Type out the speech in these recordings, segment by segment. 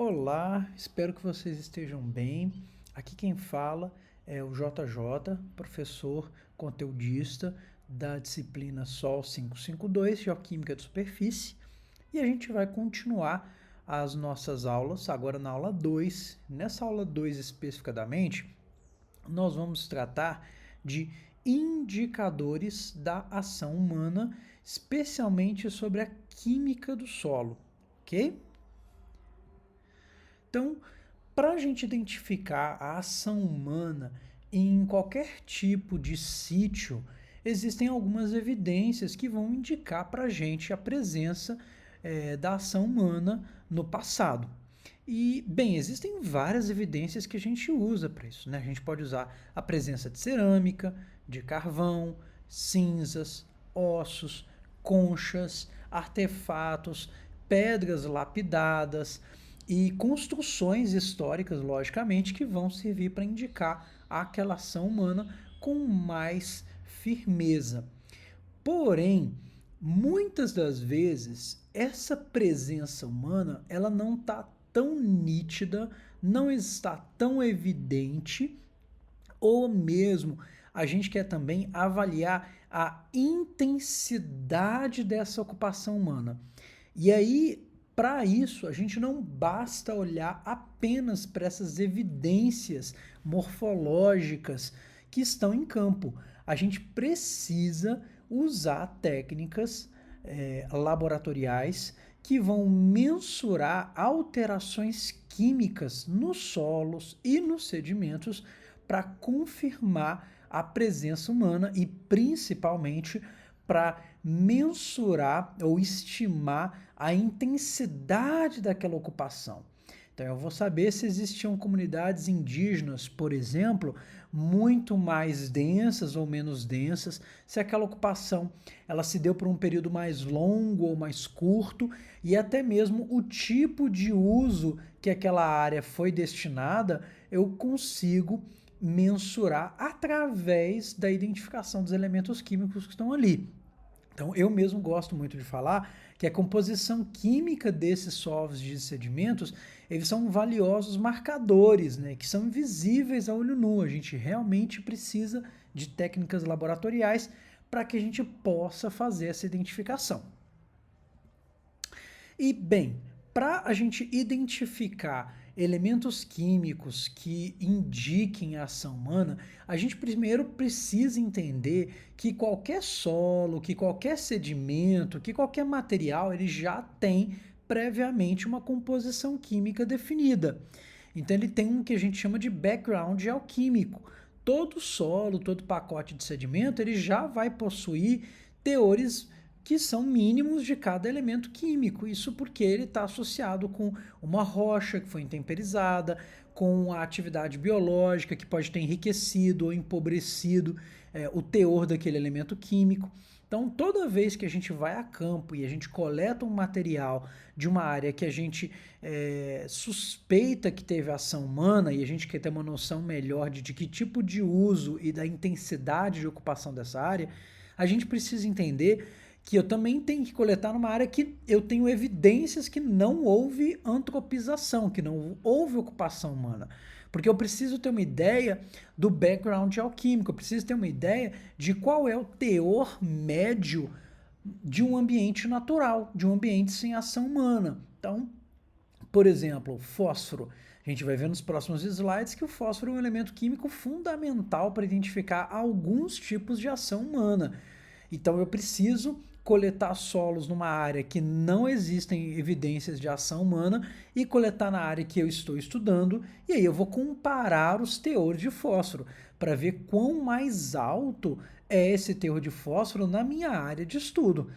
Olá, espero que vocês estejam bem. Aqui quem fala é o JJ, professor conteudista da disciplina Sol 552, Geoquímica de Superfície, e a gente vai continuar as nossas aulas, agora na aula 2. Nessa aula 2 especificadamente, nós vamos tratar de indicadores da ação humana, especialmente sobre a química do solo, ok? Então, para a gente identificar a ação humana em qualquer tipo de sítio, existem algumas evidências que vão indicar para a gente a presença da ação humana no passado. E, bem, existem várias evidências que a gente usa para isso, né? A gente pode usar a presença de cerâmica, de carvão, cinzas, ossos, conchas, artefatos, pedras lapidadas e construções históricas, logicamente, que vão servir para indicar aquela ação humana com mais firmeza. Porém, muitas das vezes, essa presença humana ela não está tão nítida, não está tão evidente, ou mesmo a gente quer também avaliar a intensidade dessa ocupação humana. E aí, para isso, a gente não basta olhar apenas para essas evidências morfológicas que estão em campo. A gente precisa usar técnicas laboratoriais que vão mensurar alterações químicas nos solos e nos sedimentos para confirmar a presença humana e principalmente para mensurar ou estimar a intensidade daquela ocupação. Então eu vou saber se existiam comunidades indígenas, por exemplo, muito mais densas ou menos densas, se aquela ocupação ela se deu por um período mais longo ou mais curto, e até mesmo o tipo de uso que aquela área foi destinada, eu consigo mensurar através da identificação dos elementos químicos que estão ali. Então, eu mesmo gosto muito de falar que a composição química desses solos de sedimentos, eles são valiosos marcadores, né, que são invisíveis a olho nu. A gente realmente precisa de técnicas laboratoriais para que a gente possa fazer essa identificação. E, bem, para a gente identificar elementos químicos que indiquem a ação humana, a gente primeiro precisa entender que qualquer solo, que qualquer sedimento, que qualquer material, ele já tem previamente uma composição química definida. Então ele tem um que a gente chama de background alquímico. Todo solo, todo pacote de sedimento, ele já vai possuir teores que são mínimos de cada elemento químico. Isso porque ele está associado com uma rocha que foi intemperizada, com a atividade biológica que pode ter enriquecido ou empobrecido o teor daquele elemento químico. Então, toda vez que a gente vai a campo e a gente coleta um material de uma área que a gente suspeita que teve ação humana e a gente quer ter uma noção melhor de que tipo de uso e da intensidade de ocupação dessa área, a gente precisa entender que eu também tenho que coletar numa área que eu tenho evidências que não houve antropização, que não houve ocupação humana. Porque eu preciso ter uma ideia do background alquímico, eu preciso ter uma ideia de qual é o teor médio de um ambiente natural, de um ambiente sem ação humana. Então, por exemplo, fósforo. A gente vai ver nos próximos slides que o fósforo é um elemento químico fundamental para identificar alguns tipos de ação humana. Então eu preciso coletar solos numa área que não existem evidências de ação humana e coletar na área que eu estou estudando, e aí eu vou comparar os teores de fósforo para ver quão mais alto é esse teor de fósforo na minha área de estudo.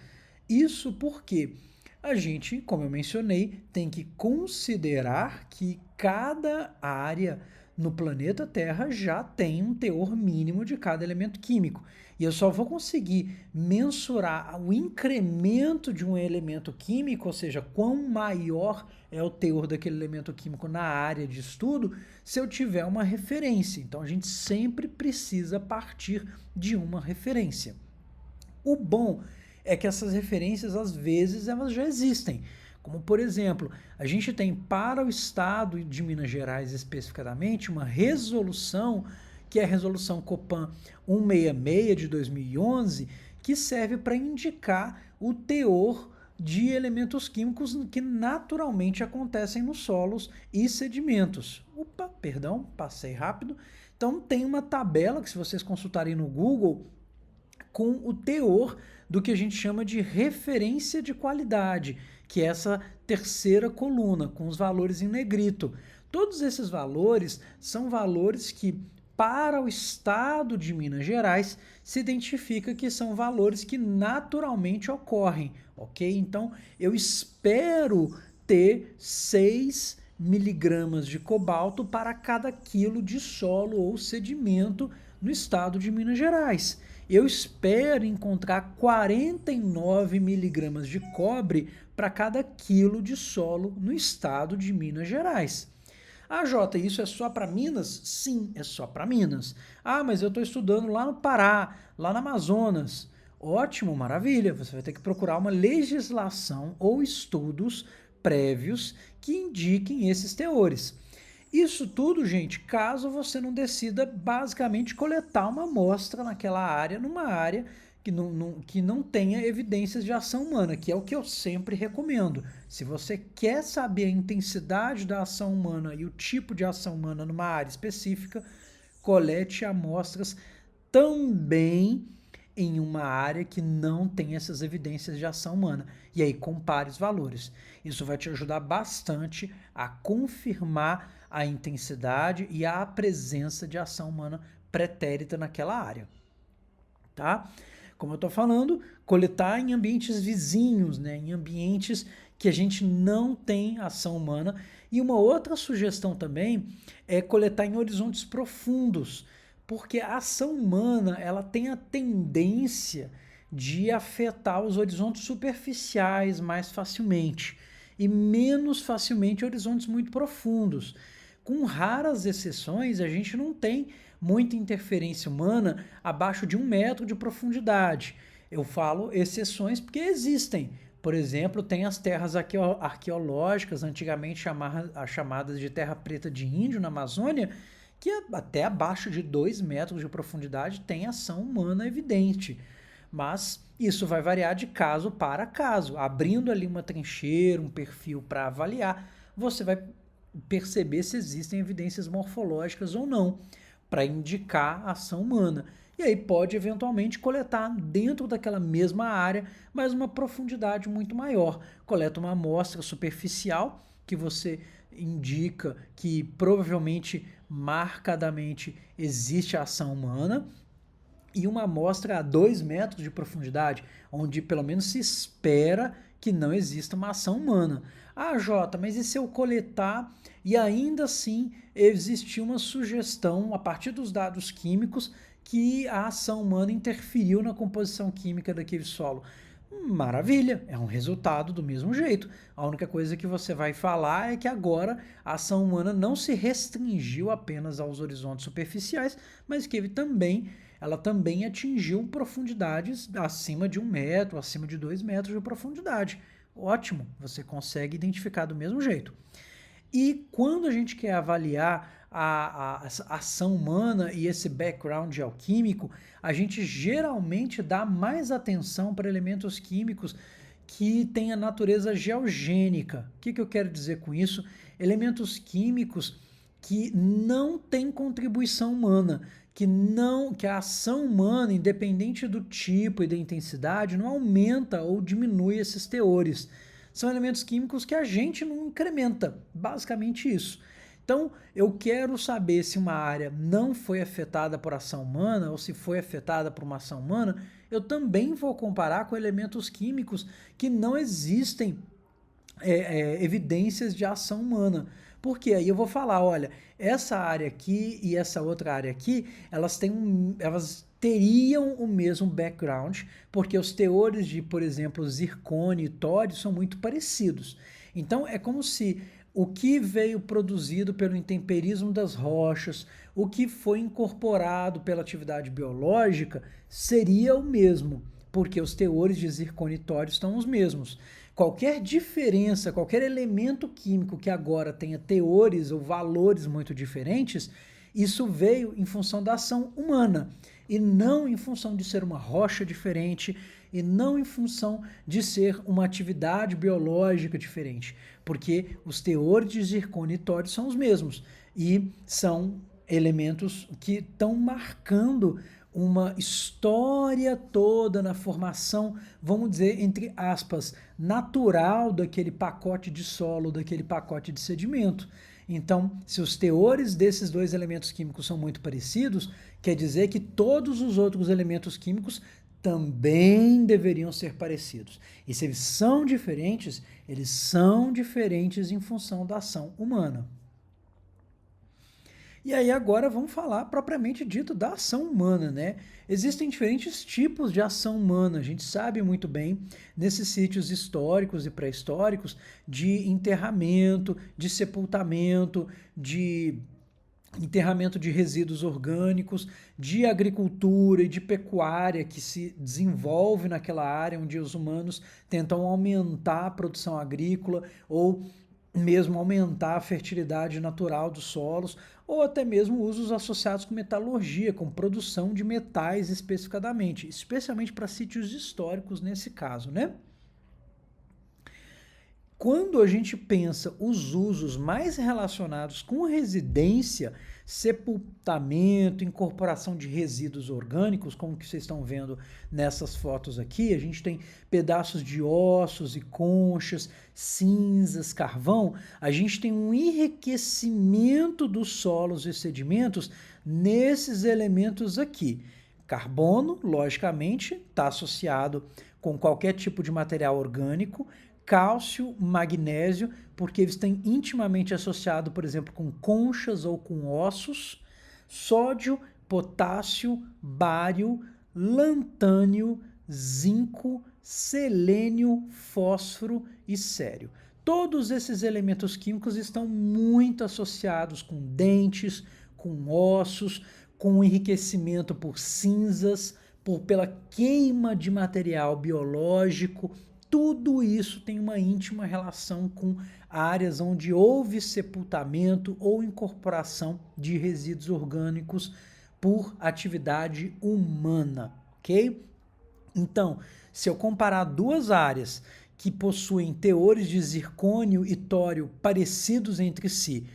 Isso porque a gente, como eu mencionei, tem que considerar que cada área no planeta Terra já tem um teor mínimo de cada elemento químico. E eu só vou conseguir mensurar o incremento de um elemento químico, ou seja, quão maior é o teor daquele elemento químico na área de estudo, se eu tiver uma referência. Então a gente sempre precisa partir de uma referência. O bom é que essas referências, às vezes, elas já existem. Como, por exemplo, a gente tem para o estado de Minas Gerais especificamente uma resolução, que é a resolução Copan 166 de 2011, que serve para indicar o teor de elementos químicos que naturalmente acontecem nos solos e sedimentos. Opa, perdão, passei rápido. Então tem uma tabela que, se vocês consultarem no Google, com o teor do que a gente chama de referência de qualidade, que é essa terceira coluna, com os valores em negrito. Todos esses valores são valores que, para o estado de Minas Gerais, se identifica que são valores que naturalmente ocorrem, ok? Então, eu espero ter 6 miligramas de cobalto para cada quilo de solo ou sedimento no estado de Minas Gerais. Eu espero encontrar 49 miligramas de cobre para cada quilo de solo no estado de Minas Gerais. Ah, Jota, isso é só para Minas? Sim, é só para Minas. Ah, mas eu estou estudando lá no Pará, lá no Amazonas. Ótimo, maravilha. Você vai ter que procurar uma legislação ou estudos prévios que indiquem esses teores. Isso tudo, gente, caso você não decida basicamente coletar uma amostra naquela área, numa área que não tenha evidências de ação humana, que é o que eu sempre recomendo. Se você quer saber a intensidade da ação humana e o tipo de ação humana numa área específica, colete amostras também em uma área que não tem essas evidências de ação humana. E aí compare os valores. Isso vai te ajudar bastante a confirmar a intensidade e a presença de ação humana pretérita naquela área. Tá? Como eu estou falando, coletar em ambientes vizinhos, né? Em ambientes que a gente não tem ação humana. E uma outra sugestão também é coletar em horizontes profundos, porque a ação humana ela tem a tendência de afetar os horizontes superficiais mais facilmente e menos facilmente horizontes muito profundos. Com raras exceções, a gente não tem muita interferência humana abaixo de 1 metro de profundidade. Eu falo exceções porque existem. Por exemplo, tem as terras arqueológicas, antigamente chamadas de terra preta de índio na Amazônia, que até abaixo de 2 metros de profundidade tem ação humana evidente. Mas isso vai variar de caso para caso. Abrindo ali uma trincheira, um perfil para avaliar, você vai perceber se existem evidências morfológicas ou não para indicar a ação humana. E aí pode eventualmente coletar dentro daquela mesma área, mas uma profundidade muito maior. Coleta uma amostra superficial que você indica que provavelmente marcadamente existe a ação humana, e uma amostra a 2 metros de profundidade, onde pelo menos se espera que não exista uma ação humana. Ah, Jota, mas e se eu coletar e ainda assim existir uma sugestão, a partir dos dados químicos, que a ação humana interferiu na composição química daquele solo? Maravilha, é um resultado do mesmo jeito. A única coisa que você vai falar é que agora a ação humana não se restringiu apenas aos horizontes superficiais, mas que ela também atingiu profundidades acima de 1 metro, acima de 2 metros de profundidade. Ótimo, você consegue identificar do mesmo jeito. E quando a gente quer avaliar a ação humana e esse background geoquímico, a gente geralmente dá mais atenção para elementos químicos que têm a natureza geogênica. O que eu quero dizer com isso? Elementos químicos que não têm contribuição humana, que a ação humana, independente do tipo e da intensidade, não aumenta ou diminui esses teores. São elementos químicos que a gente não incrementa, basicamente isso. Então, eu quero saber se uma área não foi afetada por ação humana ou se foi afetada por uma ação humana, eu também vou comparar com elementos químicos que não existem evidências de ação humana. Porque aí eu vou falar, olha, essa área aqui e essa outra área aqui, elas teriam o mesmo background, porque os teores de, por exemplo, zircônio e tório são muito parecidos. Então, é como se o que veio produzido pelo intemperismo das rochas, o que foi incorporado pela atividade biológica, seria o mesmo, porque os teores de zircônio e tório estão os mesmos. Qualquer diferença, qualquer elemento químico que agora tenha teores ou valores muito diferentes, isso veio em função da ação humana e não em função de ser uma rocha diferente e não em função de ser uma atividade biológica diferente, porque os teores de zircônio e tório são os mesmos e são elementos que estão marcando uma história toda na formação, vamos dizer, entre aspas, natural daquele pacote de solo, daquele pacote de sedimento. Então, se os teores desses dois elementos químicos são muito parecidos, quer dizer que todos os outros elementos químicos também deveriam ser parecidos. E se eles são diferentes em função da ação humana. E aí agora vamos falar propriamente dito da ação humana, né? Existem diferentes tipos de ação humana, a gente sabe muito bem, nesses sítios históricos e pré-históricos, de enterramento, de sepultamento, de enterramento de resíduos orgânicos, de agricultura e de pecuária que se desenvolve naquela área onde os humanos tentam aumentar a produção agrícola ou mesmo aumentar a fertilidade natural dos solos, ou até mesmo usos associados com metalurgia, com produção de metais especificadamente, especialmente para sítios históricos nesse caso, né? Quando a gente pensa os usos mais relacionados com residência, sepultamento, incorporação de resíduos orgânicos, como que vocês estão vendo nessas fotos aqui, a gente tem pedaços de ossos e conchas, cinzas, carvão, a gente tem um enriquecimento dos solos e sedimentos nesses elementos aqui. Carbono, logicamente, está associado com qualquer tipo de material orgânico, cálcio, magnésio, porque eles têm intimamente associado, por exemplo, com conchas ou com ossos, sódio, potássio, bário, lantânio, zinco, selênio, fósforo e cério. Todos esses elementos químicos estão muito associados com dentes, com ossos, com enriquecimento por cinzas, pela queima de material biológico. Tudo isso tem uma íntima relação com áreas onde houve sepultamento ou incorporação de resíduos orgânicos por atividade humana, ok? Então, se eu comparar duas áreas que possuem teores de zircônio e tório parecidos entre si,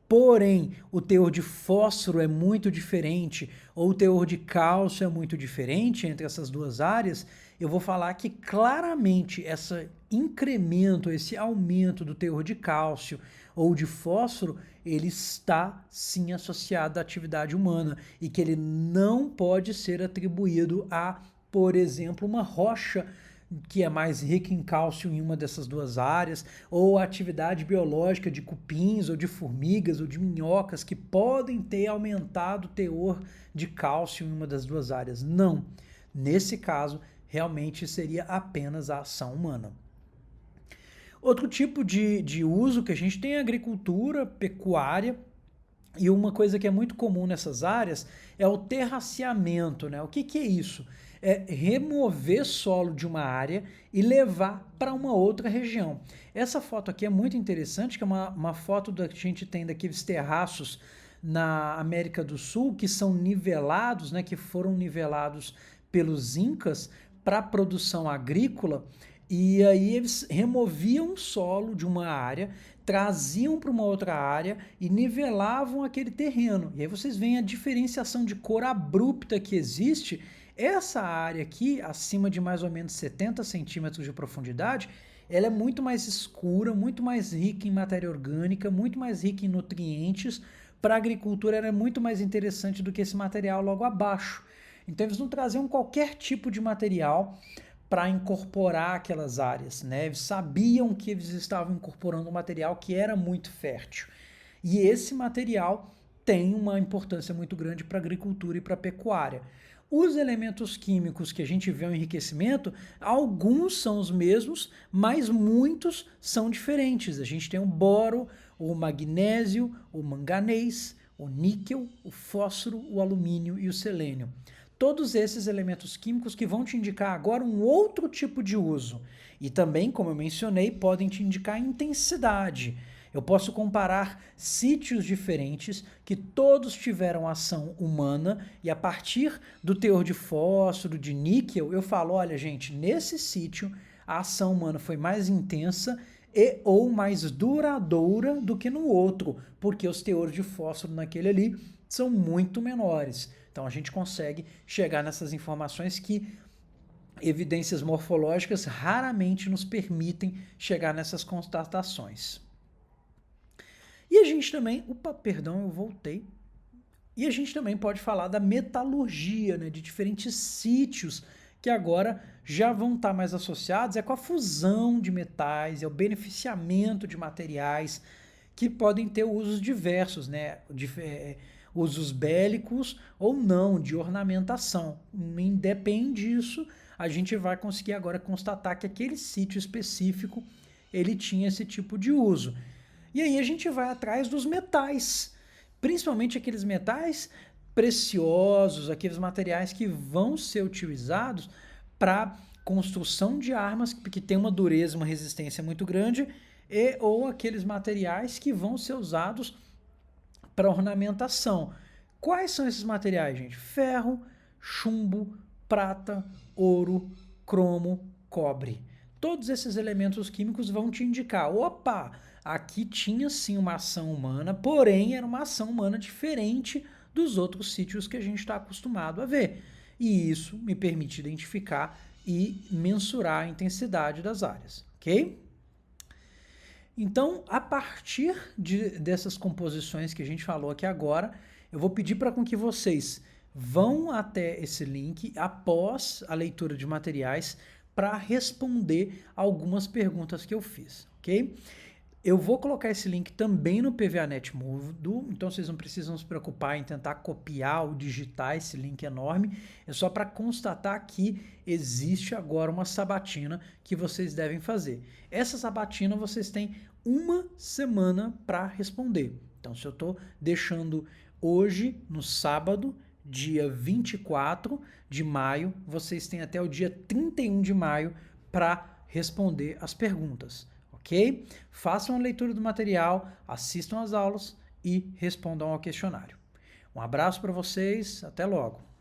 porém o teor de fósforo é muito diferente ou o teor de cálcio é muito diferente entre essas duas áreas, eu vou falar que claramente esse incremento, esse aumento do teor de cálcio ou de fósforo, ele está sim associado à atividade humana e que ele não pode ser atribuído a, por exemplo, uma rocha que é mais rica em cálcio em uma dessas duas áreas, ou a atividade biológica de cupins, ou de formigas, ou de minhocas, que podem ter aumentado o teor de cálcio em uma das duas áreas. Não. Nesse caso, realmente seria apenas a ação humana. Outro tipo de uso que a gente tem é a agricultura, pecuária, e uma coisa que é muito comum nessas áreas é o terraceamento, né? O que é isso? É remover solo de uma área e levar para uma outra região. Essa foto aqui é muito interessante, que é uma foto que a gente tem daqueles terraços na América do Sul que são nivelados, né? Que foram nivelados pelos incas para a produção agrícola, e aí eles removiam o solo de uma área, traziam para uma outra área e nivelavam aquele terreno. E aí vocês veem a diferenciação de cor abrupta que existe. Essa área aqui, acima de mais ou menos 70 centímetros de profundidade, ela é muito mais escura, muito mais rica em matéria orgânica, muito mais rica em nutrientes. Para a agricultura era muito mais interessante do que esse material logo abaixo. Então eles não traziam qualquer tipo de material para incorporar aquelas áreas, né? Eles sabiam que eles estavam incorporando um material que era muito fértil. E esse material tem uma importância muito grande para a agricultura e para a pecuária. Os elementos químicos que a gente vê no enriquecimento, alguns são os mesmos, mas muitos são diferentes. A gente tem o boro, o magnésio, o manganês, o níquel, o fósforo, o alumínio e o selênio. todos esses elementos químicos que vão te indicar agora um outro tipo de uso. E também, como eu mencionei, podem te indicar intensidade. Eu posso comparar sítios diferentes que todos tiveram ação humana e a partir do teor de fósforo, de níquel, eu falo, olha gente, nesse sítio a ação humana foi mais intensa e ou mais duradoura do que no outro, porque os teores de fósforo naquele ali são muito menores. Então a gente consegue chegar nessas informações que evidências morfológicas raramente nos permitem chegar nessas constatações. E a gente também, perdão, eu voltei. E a gente também pode falar da metalurgia, né, de diferentes sítios que agora já vão estar mais associados com a fusão de metais, o beneficiamento de materiais que podem ter usos diversos, né, usos bélicos ou não, de ornamentação. Independe disso, a gente vai conseguir agora constatar que aquele sítio específico ele tinha esse tipo de uso. E aí a gente vai atrás dos metais, principalmente aqueles metais preciosos, aqueles materiais que vão ser utilizados para construção de armas que tem uma dureza, uma resistência muito grande, e ou aqueles materiais que vão ser usados para ornamentação. Quais são esses materiais, gente? Ferro, chumbo, prata, ouro, cromo, cobre. Todos esses elementos químicos vão te indicar, opa, aqui tinha sim uma ação humana, porém era uma ação humana diferente dos outros sítios que a gente está acostumado a ver. E isso me permite identificar e mensurar a intensidade das áreas, ok? Então, a partir dessas composições que a gente falou aqui agora, eu vou pedir para que vocês vão até esse link após a leitura de materiais para responder algumas perguntas que eu fiz, ok? Eu vou colocar esse link também no PVAnet Moodle, então vocês não precisam se preocupar em tentar copiar ou digitar esse link enorme, é só para constatar que existe agora uma sabatina que vocês devem fazer. Essa sabatina vocês têm uma semana para responder. Então, se eu estou deixando hoje, no sábado, dia 24 de maio, vocês têm até o dia 31 de maio para responder as perguntas. Ok? Façam a leitura do material, assistam às aulas e respondam ao questionário. Um abraço para vocês, até logo!